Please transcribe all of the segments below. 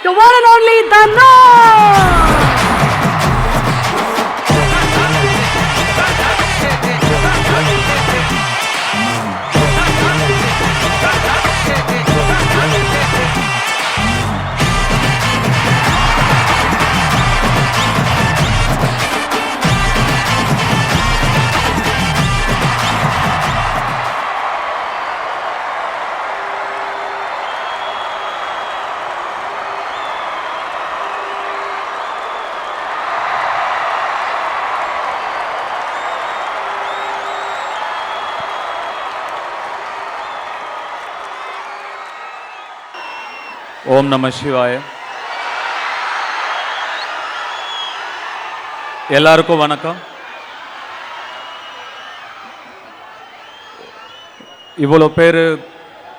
the one and only Dhanna. ஓம் நம சிவாய. எல்லாருக்கும் வணக்கம். இவ்வளோ பேர்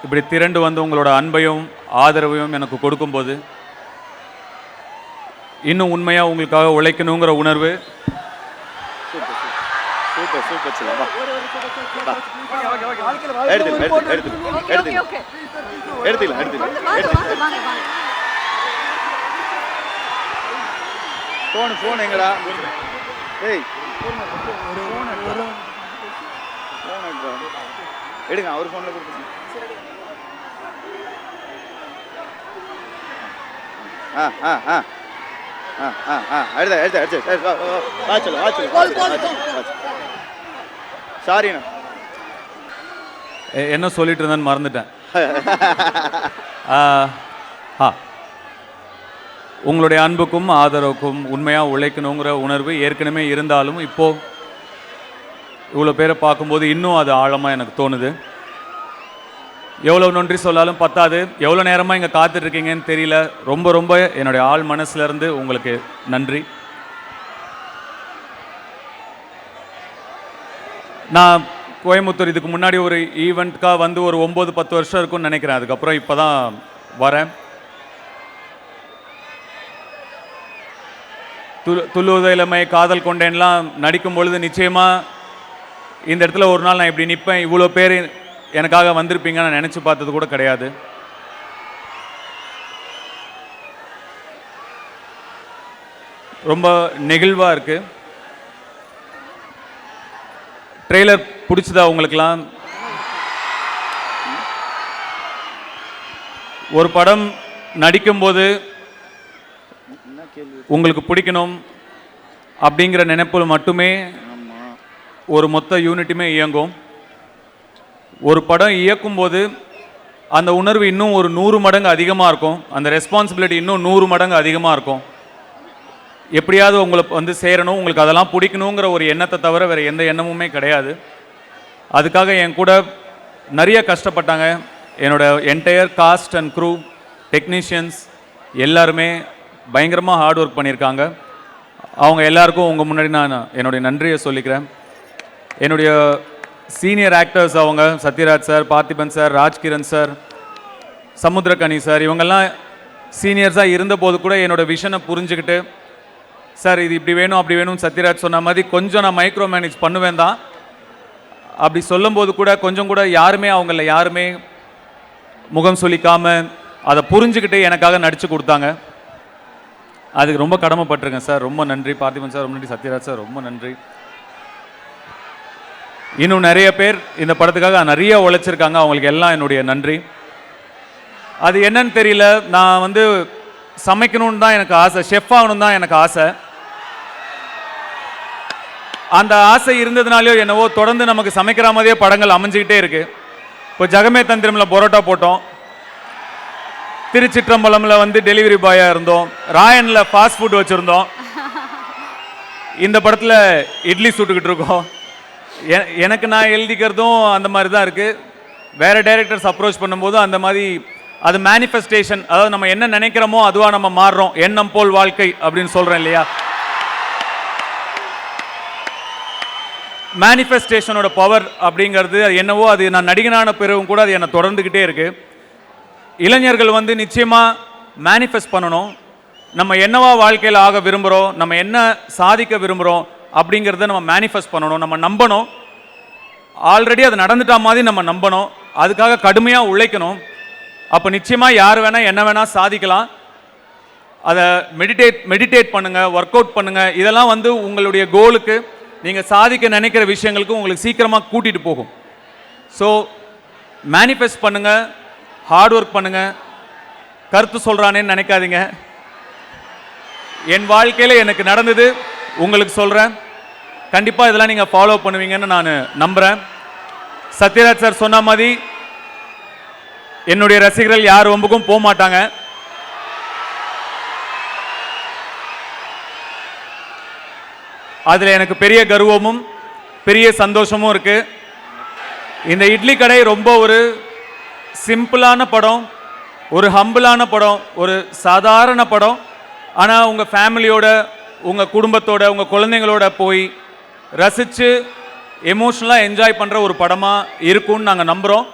இப்படி திரண்டு வந்து உங்களோட அன்பையும் ஆதரவையும் எனக்கு கொடுக்கும்போது இன்னும் உண்மையாக உங்களுக்காக உழைக்கணுங்கிற உணர்வு போன் எங்கடா? எடுங்க, அவர் போன்ல கொடுத்துருங்க. சாரிண்ணா, என்ன சொல்லிட்டு இருந்தேன்னு மறந்துட்டேன். உங்களுடைய அன்புக்கும் ஆதரவுக்கும் உண்மையாக உழைக்கணுங்கிற உணர்வு ஏற்கனவே இருந்தாலும் இப்போது இவ்வளோ பேரை பார்க்கும்போது இன்னும் அது ஆழமாக எனக்கு தோணுது. எவ்வளோ நன்றி சொல்லாலும் பத்தாது. எவ்வளோ நேரமாக இங்கே காத்துட்ருக்கீங்கன்னு தெரியல. ரொம்ப ரொம்ப என்னுடைய ஆள் மனசுலேருந்து உங்களுக்கு நன்றி. நான் கோயம்புத்தூர் இதுக்கு முன்னாடி ஒரு ஈவெண்ட்காக வந்து ஒரு 9-10 வருஷம் இருக்கும்னு நினைக்கிறேன். அதுக்கப்புறம் இப்போ தான் வரேன். துள்ளுவத இளமை, காதல் கொண்டேன்லாம் நடிக்கும் பொழுது நிச்சயமாக இந்த இடத்துல ஒரு நாள் நான் இப்படி நிற்பேன், இவ்வளோ பேர் எனக்காக வந்திருப்பீங்க நான் நினச்சி பார்த்தது கூட கிடையாது. ரொம்ப நெகிழ்வாக இருக்குது. ட்ரெய்லர் பிடிச்சதா உங்களுக்கெல்லாம்? ஒரு படம் நடிக்கும்போது உங்களுக்கு பிடிக்கணும் அப்படிங்கிற நினைப்பில் மட்டுமே ஒரு மொத்த யூனிட்டுமே இயங்கும். ஒரு படம் இயக்கும்போது அந்த உணர்வு இன்னும் ஒரு 100 மடங்கு அதிகமாக இருக்கும். அந்த ரெஸ்பான்சிபிலிட்டி இன்னும் 100 மடங்கு அதிகமாக இருக்கும். எப்படியாவது உங்களை வந்து சேரணும், உங்களுக்கு அதெல்லாம் பிடிக்கணுங்கிற ஒரு எண்ணத்தை தவிர வேறு எந்த எண்ணமுமே கிடையாது. அதுக்காக என் கூட நிறைய கஷ்டப்பட்டாங்க. என்னோட entire cast and crew, technicians எல்லாருமே பயங்கரமாக ஹார்ட் ஒர்க் பண்ணியிருக்காங்க. அவங்க எல்லாருக்கும் உங்கள் முன்னாடி நான் என்னுடைய நன்றியை சொல்லிக்கிறேன். என்னுடைய சீனியர் ஆக்டர்ஸ் அவங்க Sathyaraj sir, Parthiban sir, Rajkiran sir, Samuthirakani sir, இவங்கெல்லாம் சீனியர்ஸாக இருந்தபோது கூட என்னோடய விஷனை புரிஞ்சுக்கிட்டு, சார் இது இப்படி வேணும் அப்படி வேணும்னு சத்யராஜ் சொன்ன மாதிரி கொஞ்சம் நான் மைக்ரோ மேனேஜ் பண்ணுவேன் தான். அப்படி சொல்லும்போது கூட கொஞ்சம் கூட யாருமே முகம் சொல்லிக்காமல் அதை புரிஞ்சுக்கிட்டு எனக்காக நடித்து கொடுத்தாங்க. அதுக்கு ரொம்ப கடமைப்பட்டிருக்கேன் சார். ரொம்ப நன்றி பார்த்திபன் சார், ரொம்ப நன்றி சத்யராஜ் சார், ரொம்ப நன்றி. இன்னும் நிறைய பேர் இந்த படத்துக்காக நிறைய உழைச்சிருக்காங்க. அவங்களுக்கு எல்லாம் என்னுடைய நன்றி. அது என்னன்னு தெரியல, நான் வந்து சமைக்கணும்னு தான் எனக்கு ஆசை, ஷெஃப் ஆகணும் தான் எனக்கு ஆசை. அந்த ஆசை இருந்ததுனாலையோ என்னவோ தொடர்ந்து நமக்கு சமைக்கிற மாதிரியே படங்கள் அமைஞ்சிக்கிட்டே இருக்கு. இப்போ ஜகமே தந்திரமில் பரோட்டா போட்டோம், திருச்சிற்றம்பலமில் வந்து டெலிவரி பாயாக இருந்தோம், ராயனில் ஃபாஸ்ட் ஃபுட் வச்சுருந்தோம், இந்த படத்தில் இட்லி சுட்டுக்கிட்டு இருக்கோம். எனக்கு நான் எழுதிக்கிறதும் அந்த மாதிரி தான் இருக்குது. வேறு டைரக்டர்ஸ் அப்ரோச் பண்ணும்போது அந்த மாதிரி அது மேனிஃபெஸ்டேஷன், அதாவது நம்ம என்ன நினைக்கிறோமோ அதுவாக நம்ம மாறுறோம். எண்ணம் போல் வாழ்க்கை அப்படின்னு சொல்கிறேன் இல்லையா? மேனிஃபெஸ்டேஷனோட பவர் அப்படிங்கிறது அது என்னவோ, அது நான் நடிகனான பிறகும் கூட அது என்னை தொடர்ந்துக்கிட்டே இருக்குது. இளைஞர்கள் வந்து நிச்சயமாக மேனிஃபெஸ்ட் பண்ணணும். நம்ம என்னவா வாழ்க்கையில் ஆக விரும்புகிறோம், நம்ம என்ன சாதிக்க விரும்புகிறோம் அப்படிங்கிறத நம்ம மேனிஃபெஸ்ட் பண்ணணும், நம்ம நம்பணும். ஆல்ரெடி அது நடந்துட்டா மாதிரி நம்ம நம்பணும். அதுக்காக கடுமையாக உழைக்கணும். அப்போ நிச்சயமாக யார் வேணால் என்ன வேணால் சாதிக்கலாம். அதை மெடிடேட் பண்ணுங்க, ஒர்க் அவுட் பண்ணுங்க. இதெல்லாம் வந்து உங்களுடைய கோலுக்கு நீங்கள் சாதிக்க நினைக்கிற விஷயங்களுக்கு உங்களுக்கு சீக்கிரமாக கூட்டிகிட்டு போகும். ஸோ மேனிஃபெஸ்ட் பண்ணுங்க, ஹார்ட் ஒர்க் பண்ணுங்க. கருத்து சொல்கிறானேன்னு நினைக்காதீங்க. என் வாழ்க்கையில் எனக்கு நடந்தது உங்களுக்கு சொல்கிறேன். கண்டிப்பாக இதெல்லாம் நீங்கள் ஃபாலோ பண்ணுவீங்கன்னு நான் நம்புகிறேன். சத்யராஜ் சார் சொன்ன மாதிரி என்னுடைய ரசிகர்கள் யார் வம்புக்கும் போக மாட்டாங்க. அதில் எனக்கு பெரிய கர்வமும் பெரிய சந்தோஷமும் இருக்கு. இந்த இட்லி கடை ரொம்ப ஒரு சிம்பிளான படம், ஒரு ஹம்பிளான படம், ஒரு சாதாரண படம். ஆனால் உங்கள் ஃபேமிலியோட, உங்கள் குடும்பத்தோட, உங்கள் குழந்தைங்களோட போய் ரசித்து எமோஷ்னலாக என்ஜாய் பண்ணுற ஒரு படமாக இருக்கும்னு நாங்கள் நம்புகிறோம்.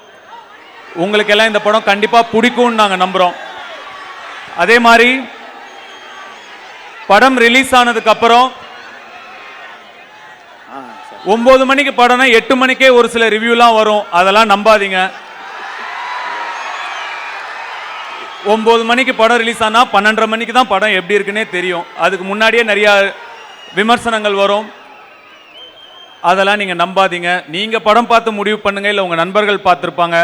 உங்களுக்கெல்லாம் இந்த படம் கண்டிப்பாக பிடிக்கும்னு நாங்கள் நம்புகிறோம். அதே மாதிரி படம் ரிலீஸ் ஆனதுக்கப்புறம் 9 மணிக்கு படம்னா 8 மணிக்கே ஒரு சில ரிவ்யூலாம் வரும். அதெல்லாம் நம்பாதீங்க. 9 மணிக்கு படம் ரிலீஸ் ஆனால் 12:30 மணிக்கு தான் படம் எப்படி இருக்குன்னே தெரியும். அதுக்கு முன்னாடியே நிறையா விமர்சனங்கள் வரும். அதெல்லாம் நீங்கள் நம்பாதீங்க. நீங்கள் படம் பார்த்து முடிவு பண்ணுங்கள், இல்லை உங்கள் நண்பர்கள் பார்த்துருப்பாங்க,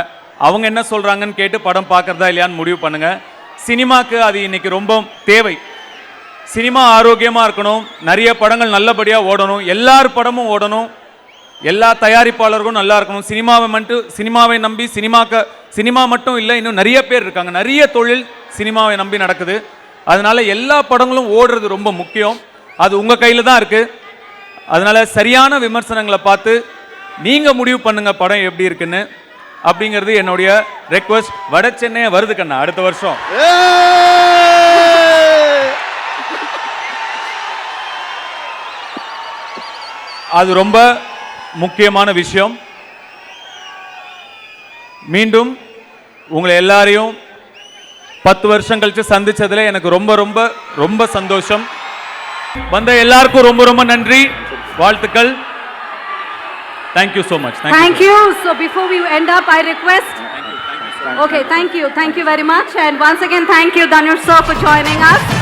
அவங்க என்ன சொல்கிறாங்கன்னு கேட்டு படம் பார்க்குறதா இல்லையான்னு முடிவு பண்ணுங்கள். சினிமாவுக்கு அது இன்னைக்கு ரொம்ப தேவை. சினிமா ஆரோக்கியமாக இருக்கணும், நிறைய படங்கள் நல்லபடியாக ஓடணும், எல்லார் படமும் ஓடணும், எல்லா தயாரிப்பாளர்களும் நல்லா இருக்கணும். சினிமாவை நம்பி சினிமா மட்டும் இல்லை, இன்னும் நிறைய பேர் இருக்காங்க, நிறைய தொழில் சினிமாவை நம்பி நடக்குது. அதனால எல்லா படங்களும் ஓடுறது ரொம்ப முக்கியம். அது உங்கள் கையில் தான் இருக்குது. அதனால சரியான விமர்சனங்களை பார்த்து நீங்கள் முடிவு பண்ணுங்க படம் எப்படி இருக்குன்னு. அப்படிங்கிறது என்னுடைய ரெக்வஸ்ட். வட சென்னையை வருது கண்ணா அடுத்த வருஷம். அது ரொம்ப முக்கியமான விஷயம். மீண்டும் உங்களை எல்லாரையும் 10 வருஷம் கழிச்சு சந்திச்சதுல எனக்கு ரொம்ப ரொம்ப ரொம்ப சந்தோஷம். வந்த எல்லாருக்கும் ரொம்ப ரொம்ப நன்றி, வாழ்த்துக்கள். Thank you so much. Thank you. So before we end up, I request. Okay, thank you very much, and once again thank you Dhanush sir for joining us.